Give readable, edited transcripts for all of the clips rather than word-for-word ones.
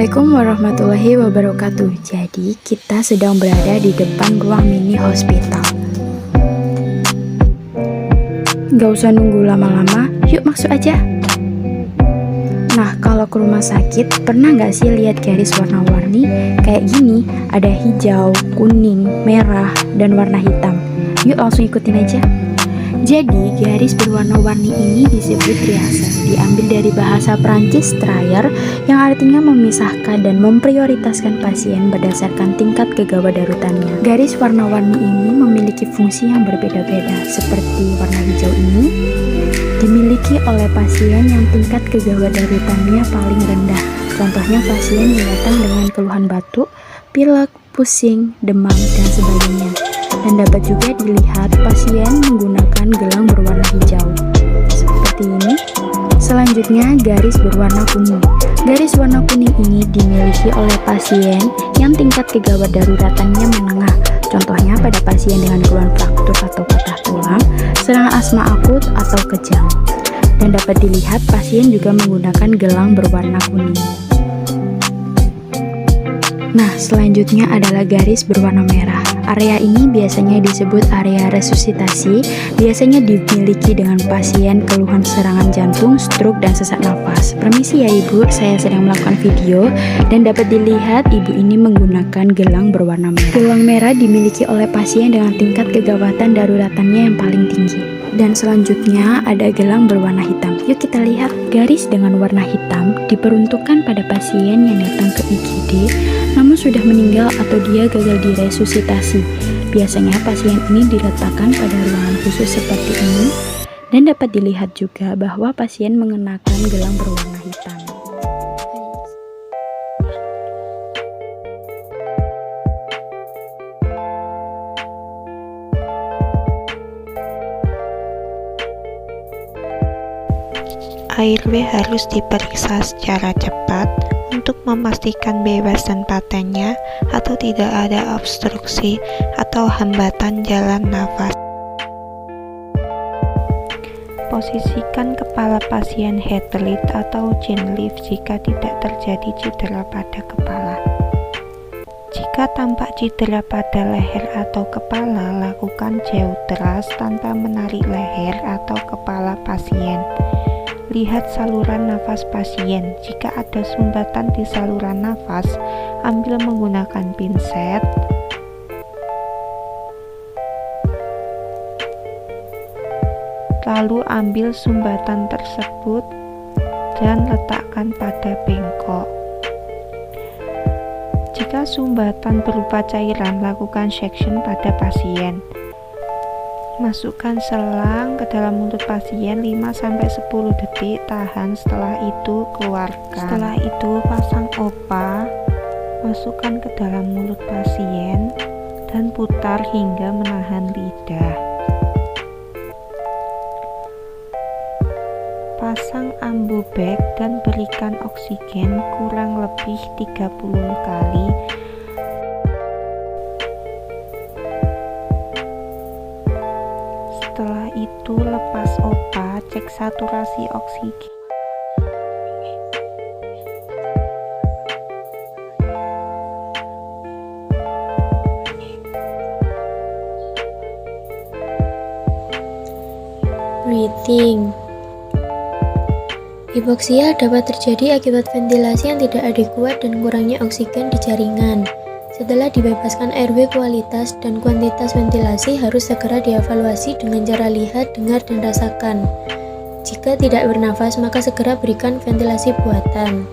Assalamualaikum warahmatullahi wabarakatuh. Jadi kita sedang berada di depan ruang mini hospital. Gak usah nunggu lama-lama, yuk masuk aja. Nah, kalau ke rumah sakit, pernah gak sih lihat garis warna-warni kayak gini? Ada hijau, kuning, merah, dan warna hitam. Yuk langsung ikutin aja. Jadi, garis berwarna-warni ini disebut triase, diambil dari bahasa Prancis trier, yang artinya memisahkan dan memprioritaskan pasien berdasarkan tingkat kegawat darutannya. Garis warna-warni ini memiliki fungsi yang berbeda-beda, seperti warna hijau ini dimiliki oleh pasien yang tingkat kegawat darutannya paling rendah. Contohnya pasien yang datang dengan keluhan batuk, pilek, pusing, demam, dan sebagainya. Dan dapat juga dilihat pasien menggunakan gelang berwarna hijau seperti ini. Selanjutnya, garis berwarna kuning. Garis warna kuning ini dimiliki oleh pasien yang tingkat kegawat daruratannya menengah. Contohnya pada pasien dengan keluhan fraktur atau patah tulang, serangan asma akut atau kejang. Dan dapat dilihat pasien juga menggunakan gelang berwarna kuning. Nah, selanjutnya adalah garis berwarna merah. Area ini biasanya disebut area resusitasi, biasanya dimiliki dengan pasien keluhan serangan jantung, stroke, dan sesak nafas. Permisi ya ibu, saya sedang melakukan video dan dapat dilihat ibu ini menggunakan gelang berwarna merah. Gelang merah dimiliki oleh pasien dengan tingkat kegawatan daruratannya yang paling tinggi. Dan selanjutnya ada gelang berwarna hitam. Yuk kita lihat. Garis dengan warna hitam diperuntukkan pada pasien yang datang ke IGD namun sudah meninggal atau dia gagal diresusitasi. Biasanya pasien ini diletakkan pada ruangan khusus seperti ini dan dapat dilihat juga bahwa pasien mengenakan gelang berwarna hitam. Airway harus diperiksa secara cepat untuk memastikan bebas dan patennya atau tidak ada obstruksi atau hambatan jalan nafas. Posisikan kepala pasien head lift atau chin lift jika tidak terjadi cedera pada kepala. Jika tampak cedera pada leher atau kepala, lakukan jauh teras tanpa menarik leher atau kepala pasien. Lihat saluran nafas pasien. Jika ada sumbatan di saluran nafas, ambil menggunakan pinset. Lalu ambil sumbatan tersebut dan letakkan pada bengkok. Jika sumbatan berupa cairan, lakukan suction pada pasien. Masukkan selang ke dalam mulut pasien 5-10 detik, tahan, setelah itu keluarkan. Setelah itu pasang OPA, masukkan ke dalam mulut pasien dan putar hingga menahan lidah. Pasang ambu bag dan berikan oksigen kurang lebih 30 kali. Setelah itu lepas OPA, cek saturasi oksigen. Breathing. Hipoksia dapat terjadi akibat ventilasi yang tidak adekuat dan kurangnya oksigen di jaringan. Setelah dibebaskan airway, kualitas dan kuantitas ventilasi harus segera dievaluasi dengan cara lihat, dengar, dan rasakan. Jika tidak bernafas, maka segera berikan ventilasi buatan.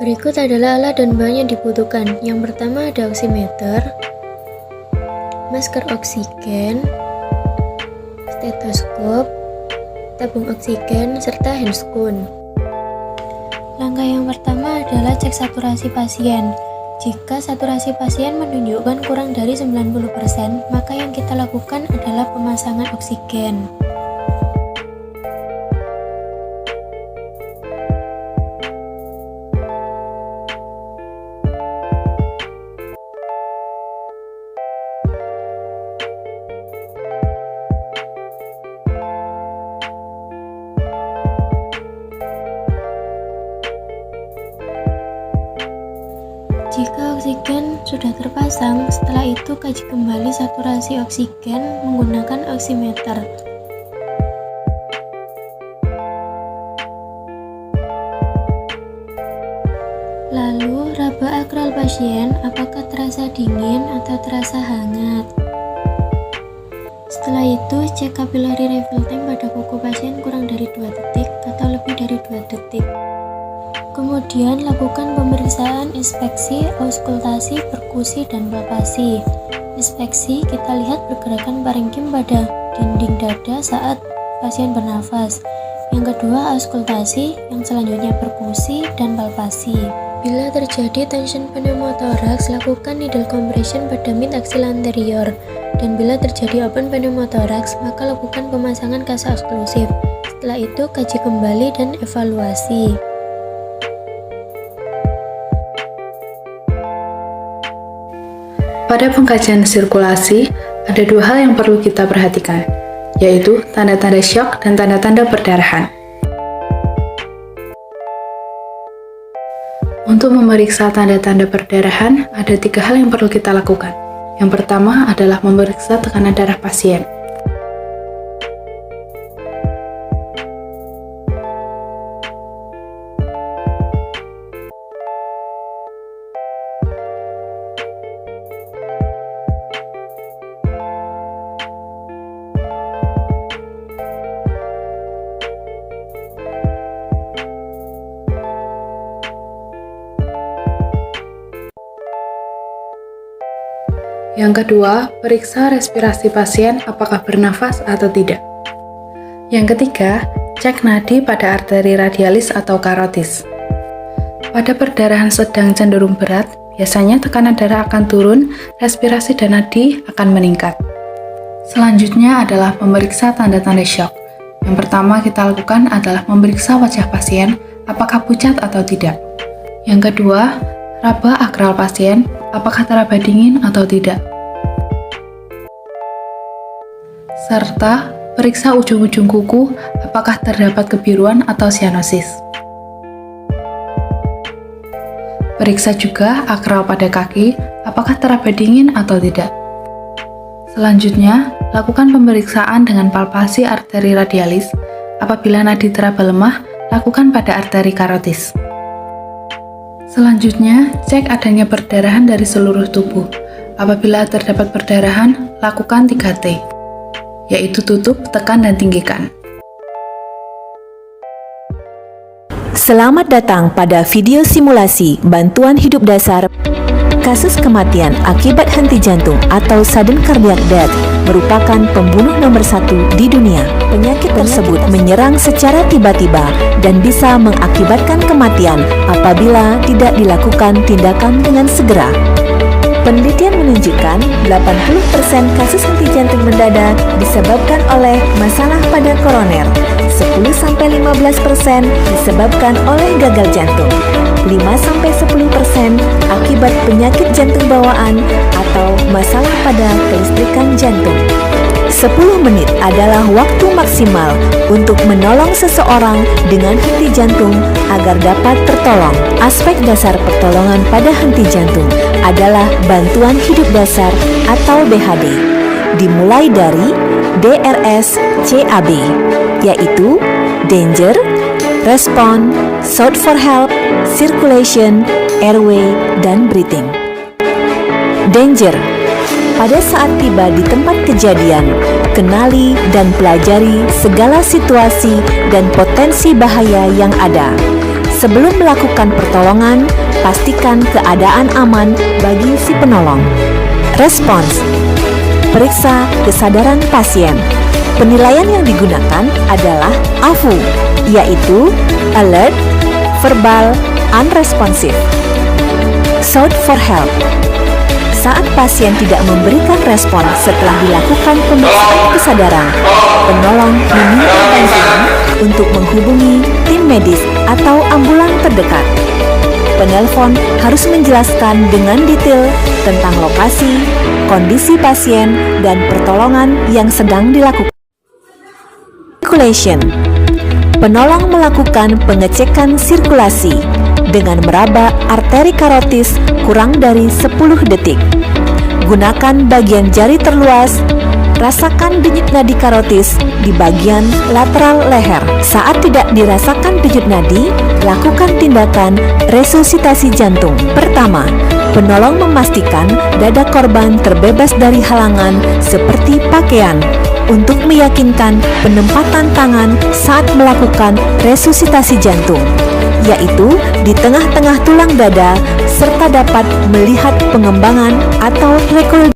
Berikut adalah alat dan bahan yang dibutuhkan. Yang pertama ada oximeter, masker oksigen, stetoskop, tabung oksigen, serta handscoon. Langkah yang pertama adalah cek saturasi pasien. Jika saturasi pasien menunjukkan kurang dari 90%, maka yang kita lakukan adalah pemasangan oksigen. sudah terpasang. Setelah itu kaji kembali saturasi oksigen menggunakan oximeter. Lalu, raba akral pasien apakah terasa dingin atau terasa hangat. Setelah itu, cek capillary refill time pada kuku pasien kurang dari 2 detik atau lebih dari 2 detik. Kemudian, lakukan pemeriksaan inspeksi, auskultasi, perkusi, dan palpasi. Inspeksi, kita lihat pergerakan parenkim pada dinding dada saat pasien bernafas. Yang kedua, auskultasi, yang selanjutnya perkusi dan palpasi. Bila terjadi tension pneumotoraks, lakukan needle compression pada mid axilla anterior. Dan bila terjadi open pneumotoraks, maka lakukan pemasangan kasa eksklusif. Setelah itu, kaji kembali dan evaluasi. Pada pengkajian sirkulasi, ada 2 hal yang perlu kita perhatikan, yaitu tanda-tanda syok dan tanda-tanda perdarahan. Untuk memeriksa tanda-tanda perdarahan, ada 3 hal yang perlu kita lakukan. Yang pertama adalah memeriksa tekanan darah pasien. Yang kedua, periksa respirasi pasien apakah bernafas atau tidak. Yang ketiga, cek nadi pada arteri radialis atau karotis. Pada perdarahan sedang cenderung berat, biasanya tekanan darah akan turun, respirasi dan nadi akan meningkat. Selanjutnya adalah memeriksa tanda-tanda syok. Yang pertama kita lakukan adalah memeriksa wajah pasien apakah pucat atau tidak. Yang kedua, raba akral pasien apakah teraba dingin atau tidak. Serta periksa ujung-ujung kuku apakah terdapat kebiruan atau sianosis. Periksa juga akral pada kaki apakah teraba dingin atau tidak. Selanjutnya, lakukan pemeriksaan dengan palpasi arteri radialis. Apabila nadi teraba lemah, lakukan pada arteri karotis. Selanjutnya, cek adanya perdarahan dari seluruh tubuh. Apabila terdapat perdarahan, lakukan 3T, yaitu tutup, tekan, dan tinggikan. Selamat datang pada video simulasi bantuan hidup dasar. Kasus kematian akibat henti jantung atau sudden cardiac death merupakan pembunuh nomor 1 di dunia. Penyakit tersebut menyerang secara tiba-tiba dan bisa mengakibatkan kematian apabila tidak dilakukan tindakan dengan segera. Penelitian menunjukkan 80% kasus henti jantung mendadak disebabkan oleh masalah pada koroner, 10-15% disebabkan oleh gagal jantung, 5-10% akibat penyakit jantung bawaan atau masalah pada kelistrikan jantung. 10 menit adalah waktu maksimal untuk menolong seseorang dengan henti jantung agar dapat tertolong. Aspek dasar pertolongan pada henti jantung adalah bantuan hidup dasar atau BHD, dimulai dari DRS-CAB, yaitu Danger, Respond, Shout for Help, Circulation, Airway, dan Breathing. Danger. Pada saat tiba di tempat kejadian, kenali dan pelajari segala situasi dan potensi bahaya yang ada. Sebelum melakukan pertolongan, pastikan keadaan aman bagi si penolong. Respons. Periksa kesadaran pasien. Penilaian yang digunakan adalah AVU, yaitu Alert, Verbal, Unresponsive. Shout for Help. Saat pasien tidak memberikan respon setelah dilakukan pemeriksaan kesadaran, penolong meminta bantuan untuk menghubungi tim medis atau ambulan terdekat. Penelpon harus menjelaskan dengan detail tentang lokasi, kondisi pasien, dan pertolongan yang sedang dilakukan. Circulation. Penolong melakukan pengecekan sirkulasi, dengan meraba arteri karotis kurang dari 10 detik. Gunakan bagian jari terluas. Rasakan denyut nadi karotis di bagian lateral leher. Saat tidak dirasakan denyut nadi, lakukan tindakan resusitasi jantung. Pertama, penolong memastikan dada korban terbebas dari halangan seperti pakaian untuk meyakinkan penempatan tangan saat melakukan resusitasi jantung, yaitu di tengah-tengah tulang dada serta dapat melihat pengembangan atau rekoil.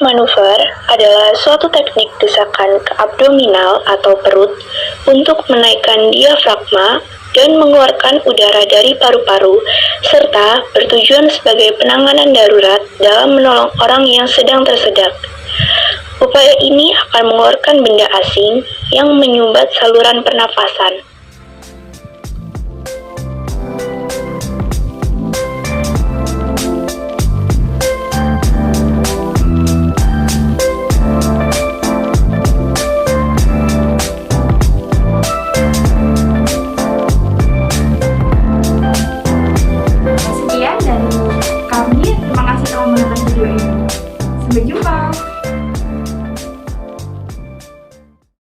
Manuver adalah suatu teknik desakan ke abdominal atau perut untuk menaikkan diafragma dan mengeluarkan udara dari paru-paru, serta bertujuan sebagai penanganan darurat dalam menolong orang yang sedang tersedak. Upaya ini akan mengeluarkan benda asing yang menyumbat saluran pernafasan.